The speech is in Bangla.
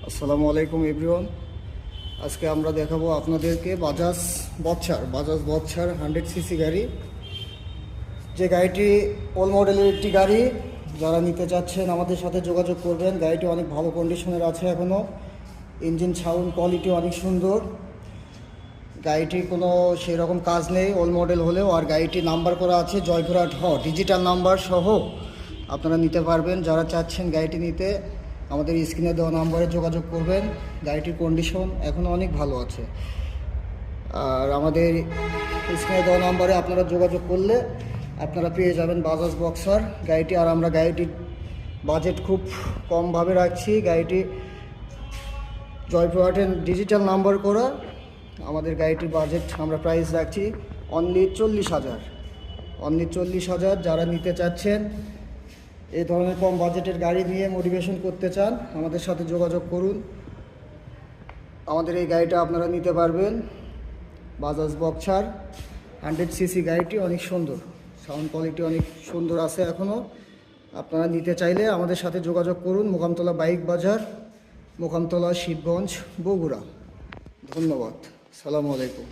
আসসালামু আলাইকুম এভরিওয়ান। আজকে আমরা দেখাবো আপনাদেরকে বাজাজ বৎসার 100 সিসি গাড়ি। যে গাড়িটি ওল্ড মডেলের একটি গাড়ি। যারা নিতে চাচ্ছেন আমাদের সাথে যোগাযোগ করবেন। গাড়িটি অনেক ভালো কন্ডিশনের আছে এখনও। ইঞ্জিন সাউন্ড কোয়ালিটি অনেক সুন্দর। গাড়িটির কোনো সেই রকম কাজ নেই ওল্ড মডেল হলেও। আর গাড়িটি নাম্বার করা আছে জয়পুরহাট ডিজিটাল নাম্বার সহ আপনারা নিতে পারবেন। যারা চাচ্ছেন গাড়িটি নিতে আমাদের স্ক্রিনে দেওয়া নাম্বারে যোগাযোগ করবেন। গাড়িটির কন্ডিশন এখনও অনেক ভালো আছে। আর আমাদের স্ক্রিনে দেওয়া নাম্বারে আপনারা যোগাযোগ করলে আপনারা পেয়ে যাবেন বাজাজ বক্সার গাড়িটি। আর আমরা গাড়িটির বাজেট খুব কমভাবে রাখছি। গাড়িটি জয়পুরহাটের ডিজিটাল নাম্বার করা। আমাদের গাড়িটির বাজেট আমরা প্রাইস রাখছি অনলি 40,000। যারা নিতে চাচ্ছেন এই ধরনের কম বাজেটের গাড়ি নিয়ে মোটিভেশন করতে চান আমাদের সাথে যোগাযোগ করুন। আমাদের এই গাড়িটা আপনারা নিতে পারবেন। বাজাজ বক্সার 100 সিসি গাড়িটি অনেক সুন্দর, সাউন্ড কোয়ালিটি অনেক সুন্দর আছে এখনও। আপনারা নিতে চাইলে আমাদের সাথে যোগাযোগ করুন। মোকামতলা বাইক বাজার, মোকামতলা শিবগঞ্জ, বগুড়া। ধন্যবাদ। সালামু আলাইকুম।